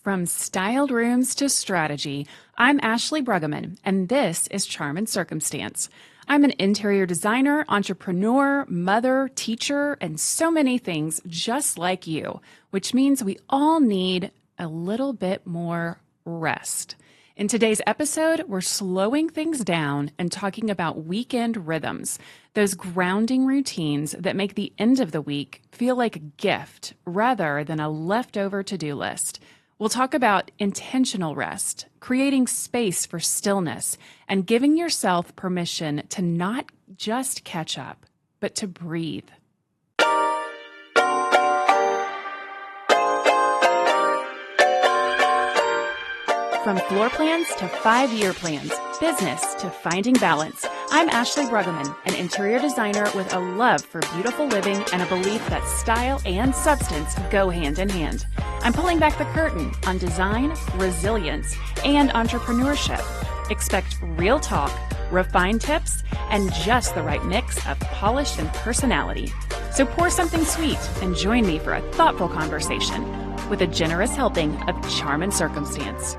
From styled rooms to strategy, I'm Ashley Bruggeman, and this is Charm and Circumstance. I'm an interior designer, entrepreneur, mother, teacher, and so many things just like you, which means we all need a little bit more rest. In today's episode, we're slowing things down and talking about weekend rhythms, those grounding routines that make the end of the week feel like a gift rather than a leftover to-do list. We'll talk about intentional rest, creating space for stillness, and giving yourself permission to not just catch up, but to breathe. From floor plans to 5-year plans, business to finding balance, I'm Ashley Bruggeman, an interior designer with a love for beautiful living and a belief that style and substance go hand in hand. I'm pulling back the curtain on design, resilience, and entrepreneurship. Expect real talk, refined tips, and just the right mix of polish and personality. So pour something sweet and join me for a thoughtful conversation with a generous helping of Charm and Circumstance.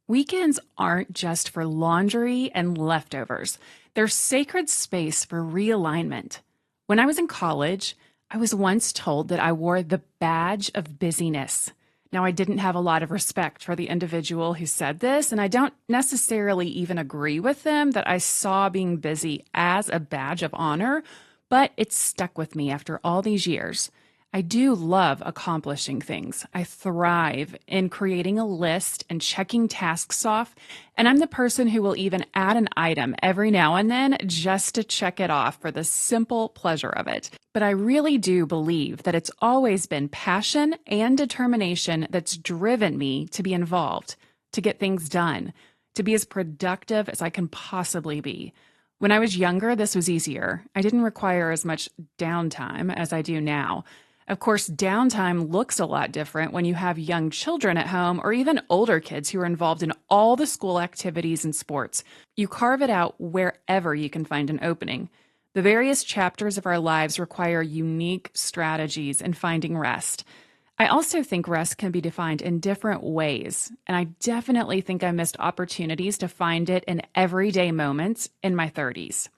Weekends aren't just for laundry and leftovers. They're sacred space for realignment. When I was in college, I was once told that I wore the badge of busyness. Now, I didn't have a lot of respect for the individual who said this, and I don't necessarily even agree with them that I saw being busy as a badge of honor, but it stuck with me after all these years. I do love accomplishing things. I thrive in creating a list and checking tasks off, and I'm the person who will even add an item every now and then just to check it off for the simple pleasure of it. But I really do believe that it's always been passion and determination that's driven me to be involved, to get things done, to be as productive as I can possibly be. When I was younger, this was easier. I didn't require as much downtime as I do now. Of course, downtime looks a lot different when you have young children at home or even older kids who are involved in all the school activities and sports. You carve it out wherever you can find an opening. The various chapters of our lives require unique strategies in finding rest. I also think rest can be defined in different ways, and I definitely think I missed opportunities to find it in everyday moments in my 30s.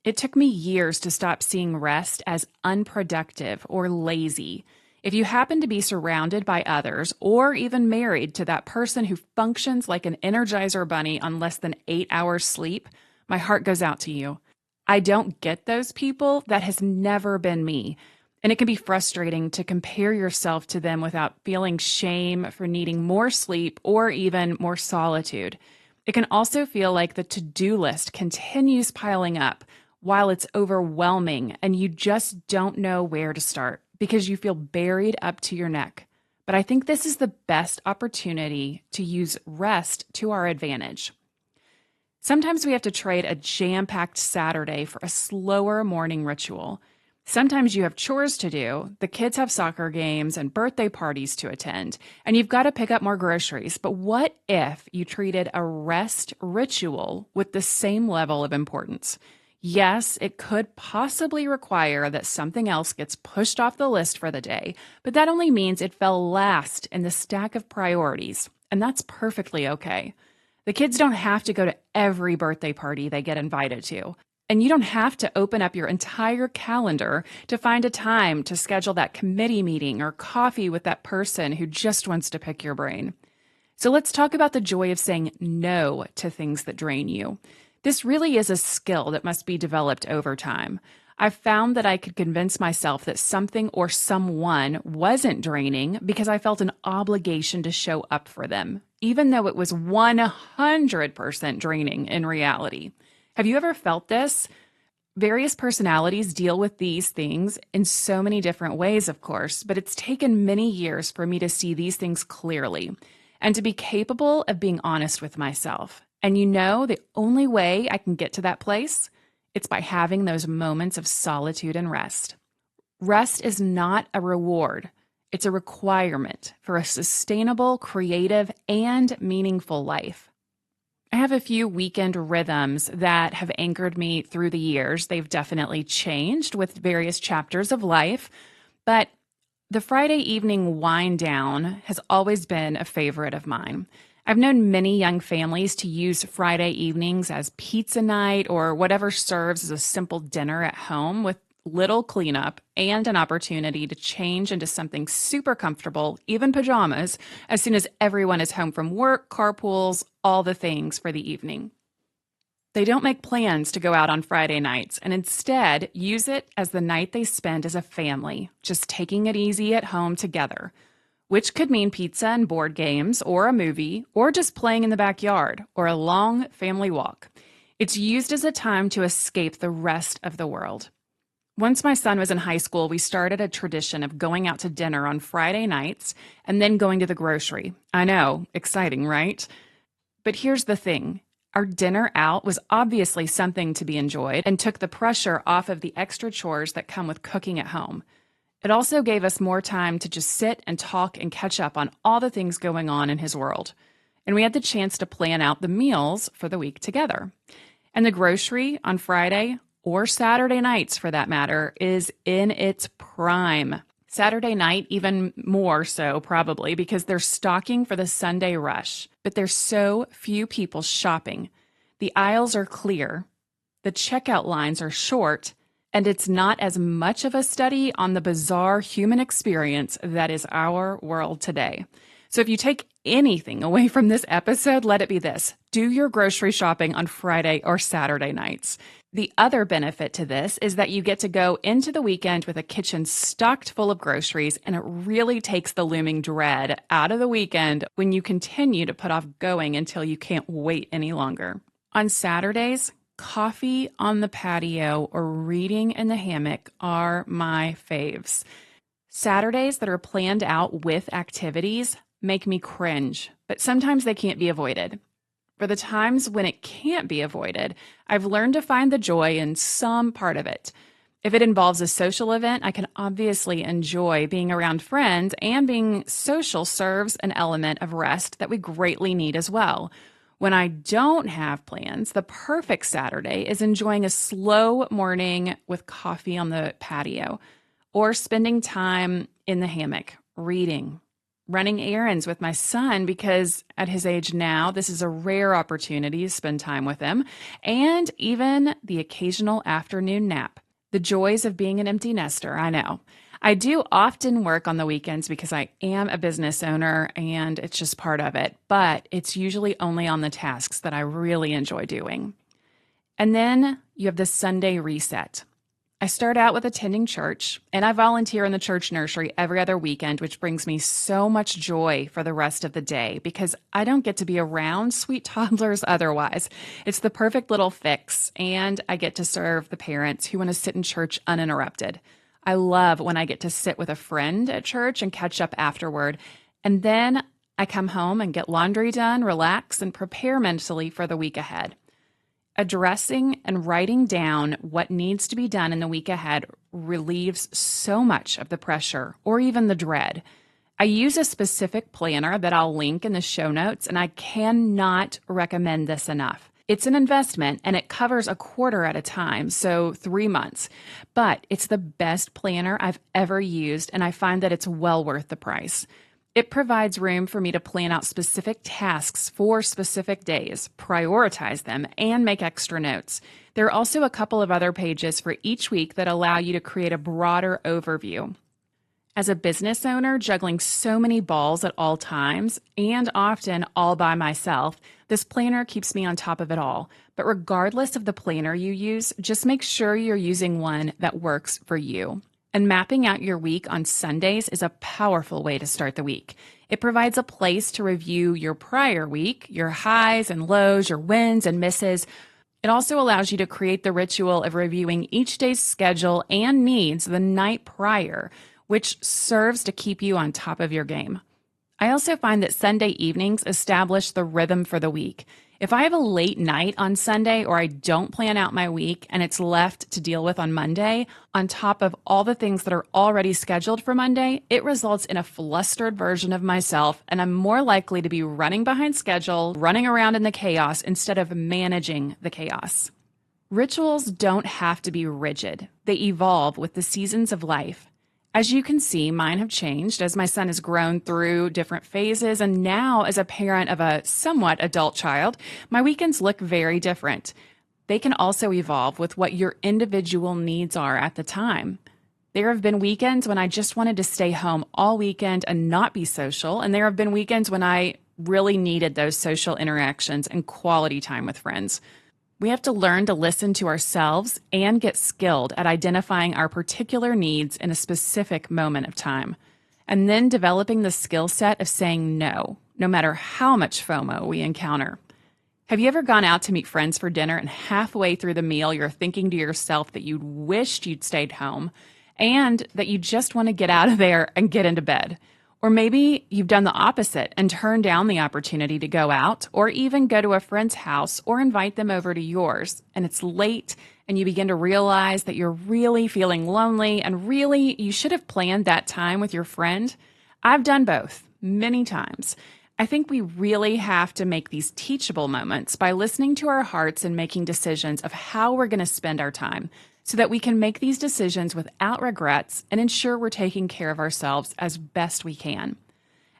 It took me years to stop seeing rest as unproductive or lazy. If you happen to be surrounded by others or even married to that person who functions like an Energizer bunny on less than 8 hours sleep, my heart goes out to you. I don't get those people. That has never been me. And it can be frustrating to compare yourself to them without feeling shame for needing more sleep or even more solitude. It can also feel like the to-do list continues piling up while it's overwhelming and you just don't know where to start because you feel buried up to your neck. But I think this is the best opportunity to use rest to our advantage. Sometimes we have to trade a jam-packed Saturday for a slower morning ritual. Sometimes you have chores to do, the kids have soccer games and birthday parties to attend, and you've got to pick up more groceries. But what if you treated a rest ritual with the same level of importance? Yes, it could possibly require that something else gets pushed off the list for the day, but that only means it fell last in the stack of priorities, and that's perfectly okay. The kids don't have to go to every birthday party they get invited to, and you don't have to open up your entire calendar to find a time to schedule that committee meeting or coffee with that person who just wants to pick your brain. So let's talk about the joy of saying no to things that drain you. This really is a skill that must be developed over time. I've found that I could convince myself that something or someone wasn't draining because I felt an obligation to show up for them, even though it was 100% draining in reality. Have you ever felt this? Various personalities deal with these things in so many different ways, of course, but it's taken many years for me to see these things clearly and to be capable of being honest with myself. And you know, the only way I can get to that place, it's by having those moments of solitude and rest. Rest is not a reward. It's a requirement for a sustainable, creative, and meaningful life. I have a few weekend rhythms that have anchored me through the years. They've definitely changed with various chapters of life, but The Friday evening wind down has always been a favorite of mine. I've known many young families to use Friday evenings as pizza night or whatever serves as a simple dinner at home with little cleanup and an opportunity to change into something super comfortable, even pajamas, as soon as everyone is home from work, carpools, all the things for the evening. They don't make plans to go out on Friday nights and instead use it as the night they spend as a family, just taking it easy at home together, which could mean pizza and board games, or a movie, or just playing in the backyard, or a long family walk. It's used as a time to escape the rest of the world. Once my son was in high school, we started a tradition of going out to dinner on Friday nights and then going to the grocery. I know, exciting, right? But here's the thing. Our dinner out was obviously something to be enjoyed and took the pressure off of the extra chores that come with cooking at home. It also gave us more time to just sit and talk and catch up on all the things going on in his world. And we had the chance to plan out the meals for the week together. And the grocery on Friday, or Saturday nights for that matter, is in its prime. Saturday night, even more so probably, because they're stocking for the Sunday rush. But there's so few people shopping. The aisles are clear, the checkout lines are short, and it's not as much of a study on the bizarre human experience that is our world today. So if you take anything away from this episode, let it be this. Do your grocery shopping on Friday or Saturday nights. The other benefit to this is that you get to go into the weekend with a kitchen stocked full of groceries, and it really takes the looming dread out of the weekend when you continue to put off going until you can't wait any longer. On Saturdays, coffee on the patio or reading in the hammock are my faves. Saturdays that are planned out with activities make me cringe, but sometimes they can't be avoided. For the times when it can't be avoided, I've learned to find the joy in some part of it. If it involves a social event, I can obviously enjoy being around friends, and being social serves an element of rest that we greatly need as well. When I don't have plans, the perfect Saturday is enjoying a slow morning with coffee on the patio, or spending time in the hammock, reading, running errands with my son, because at his age now, this is a rare opportunity to spend time with him, and even the occasional afternoon nap. The joys of being an empty nester, I know. I do often work on the weekends because I am a business owner and it's just part of it, but it's usually only on the tasks that I really enjoy doing. And then you have the Sunday reset. I start out with attending church, and I volunteer in the church nursery every other weekend, which brings me so much joy for the rest of the day because I don't get to be around sweet toddlers otherwise. It's the perfect little fix, and I get to serve the parents who want to sit in church uninterrupted. I love when I get to sit with a friend at church and catch up afterward, and then I come home and get laundry done, relax, and prepare mentally for the week ahead. Addressing and writing down what needs to be done in the week ahead relieves so much of the pressure or even the dread. I use a specific planner that I'll link in the show notes, and I cannot recommend this enough. It's an investment, and it covers a quarter at a time, so 3 months. But it's the best planner I've ever used, and I find that it's well worth the price. It provides room for me to plan out specific tasks for specific days, prioritize them, and make extra notes. There are also a couple of other pages for each week that allow you to create a broader overview. As a business owner, juggling so many balls at all times, and often all by myself, this planner keeps me on top of it all. But regardless of the planner you use, just make sure you're using one that works for you. And mapping out your week on Sundays is a powerful way to start the week. It provides a place to review your prior week, your highs and lows, your wins and misses. It also allows you to create the ritual of reviewing each day's schedule and needs the night prior, which serves to keep you on top of your game. I also find that Sunday evenings establish the rhythm for the week. If I have a late night on Sunday or I don't plan out my week and it's left to deal with on Monday, on top of all the things that are already scheduled for Monday, it results in a flustered version of myself, and I'm more likely to be running behind schedule, running around in the chaos instead of managing the chaos. Rituals don't have to be rigid. They evolve with the seasons of life. As you can see, mine have changed as my son has grown through different phases, and now as a parent of a somewhat adult child, my weekends look very different. They can also evolve with what your individual needs are at the time. There have been weekends when I just wanted to stay home all weekend and not be social, and there have been weekends when I really needed those social interactions and quality time with friends. We have to learn to listen to ourselves and get skilled at identifying our particular needs in a specific moment of time, and then developing the skill set of saying no, no matter how much FOMO we encounter. Have you ever gone out to meet friends for dinner and halfway through the meal you're thinking to yourself that you wished you'd stayed home and that you just want to get out of there and get into bed? Or maybe you've done the opposite and turned down the opportunity to go out or even go to a friend's house or invite them over to yours, and it's late and you begin to realize that you're really feeling lonely and really you should have planned that time with your friend. I've done both many times. I think we really have to make these teachable moments by listening to our hearts and making decisions of how we're going to spend our time, so that we can make these decisions without regrets and ensure we're taking care of ourselves as best we can.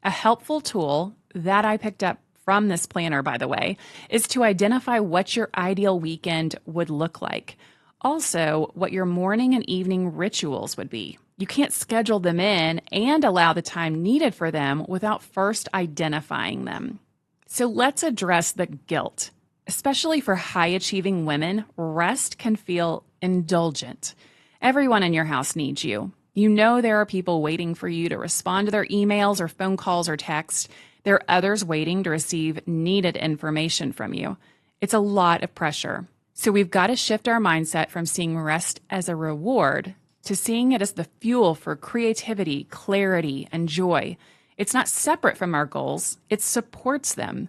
A helpful tool that I picked up from this planner, by the way, is to identify what your ideal weekend would look like. Also, what your morning and evening rituals would be. You can't schedule them in and allow the time needed for them without first identifying them. So let's address the guilt. Especially for high-achieving women, rest can feel indulgent. Everyone in your house needs you. You know there are people waiting for you to respond to their emails or phone calls or texts. There are others waiting to receive needed information from you. It's a lot of pressure. So we've got to shift our mindset from seeing rest as a reward to seeing it as the fuel for creativity, clarity, and joy. It's not separate from our goals. It supports them.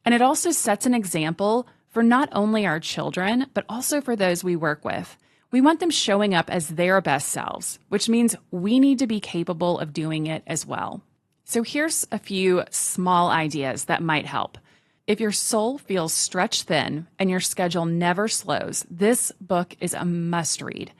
And it also sets an example for not only our children, but also for those we work with. We want them showing up as their best selves, which means we need to be capable of doing it as well. So here's a few small ideas that might help. If your soul feels stretched thin and your schedule never slows, this book is a must-read.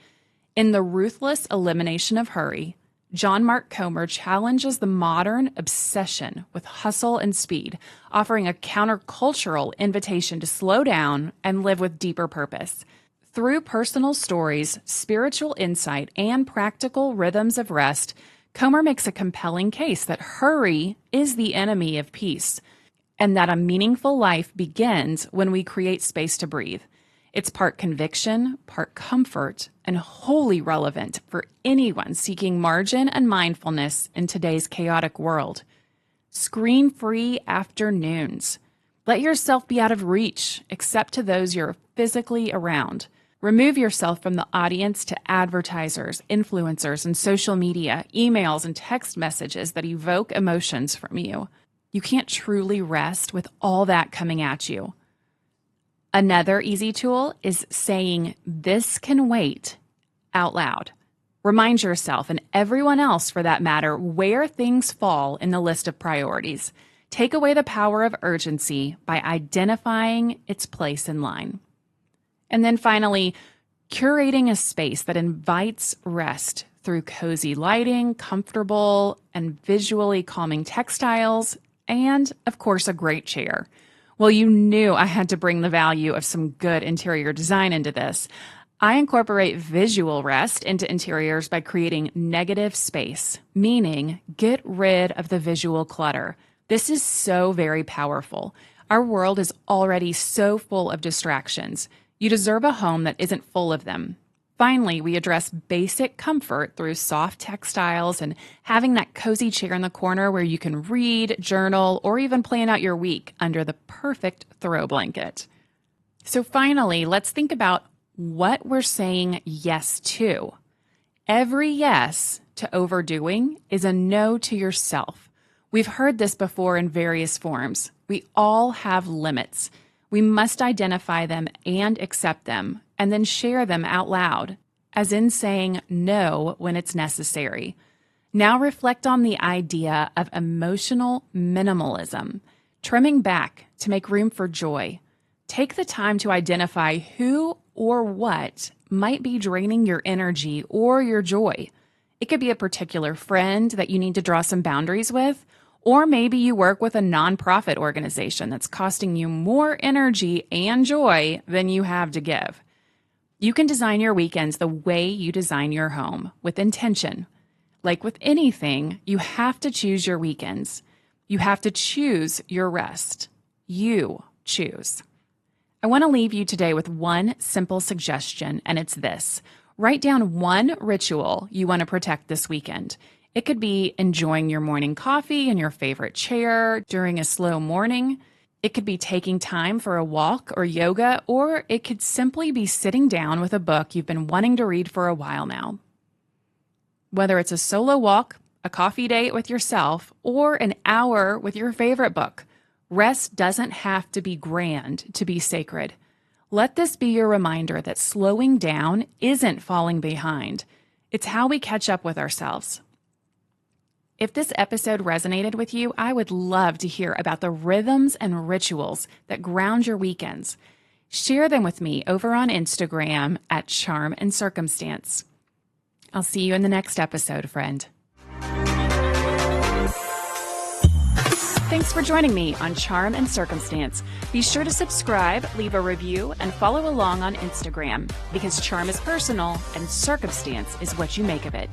In The Ruthless Elimination of Hurry, John Mark Comer challenges the modern obsession with hustle and speed, offering a countercultural invitation to slow down and live with deeper purpose. Through personal stories, spiritual insight, and practical rhythms of rest, Comer makes a compelling case that hurry is the enemy of peace, and that a meaningful life begins when we create space to breathe. It's part conviction, part comfort, and wholly relevant for anyone seeking margin and mindfulness in today's chaotic world. Screen-free afternoons. Let yourself be out of reach, except to those you're physically around. Remove yourself from the audience to advertisers, influencers, and social media, emails, and text messages that evoke emotions from you. You can't truly rest with all that coming at you. Another easy tool is saying, "This can wait," out loud. Remind yourself, and everyone else for that matter, where things fall in the list of priorities. Take away the power of urgency by identifying its place in line. And then finally, curating a space that invites rest through cozy lighting, comfortable and visually calming textiles, and, of course, a great chair. Well, you knew I had to bring the value of some good interior design into this. I incorporate visual rest into interiors by creating negative space, meaning get rid of the visual clutter. This is so very powerful. Our world is already so full of distractions. You deserve a home that isn't full of them. Finally, we address basic comfort through soft textiles and having that cozy chair in the corner where you can read, journal, or even plan out your week under the perfect throw blanket. So finally, let's think about what we're saying yes to. Every yes to overdoing is a no to yourself. We've heard this before in various forms. We all have limits. We must identify them and accept them, and then share them out loud, as in saying no when it's necessary. Now reflect on the idea of emotional minimalism, trimming back to make room for joy. Take the time to identify who or what might be draining your energy or your joy. It could be a particular friend that you need to draw some boundaries with, or maybe you work with a nonprofit organization that's costing you more energy and joy than you have to give. You can design your weekends the way you design your home, with intention. Like with anything, you have to choose your weekends. You have to choose your rest. You choose. I want to leave you today with one simple suggestion, and it's this. Write down one ritual you want to protect this weekend. It could be enjoying your morning coffee in your favorite chair during a slow morning. It could be taking time for a walk or yoga, or it could simply be sitting down with a book you've been wanting to read for a while now. Whether it's a solo walk, a coffee date with yourself, or an hour with your favorite book, rest doesn't have to be grand to be sacred. Let this be your reminder that slowing down isn't falling behind. It's how we catch up with ourselves. If this episode resonated with you, I would love to hear about the rhythms and rituals that ground your weekends. Share them with me over on Instagram at Charm and Circumstance. I'll see you in the next episode, friend. Thanks for joining me on Charm and Circumstance. Be sure to subscribe, leave a review, and follow along on Instagram, because charm is personal and circumstance is what you make of it.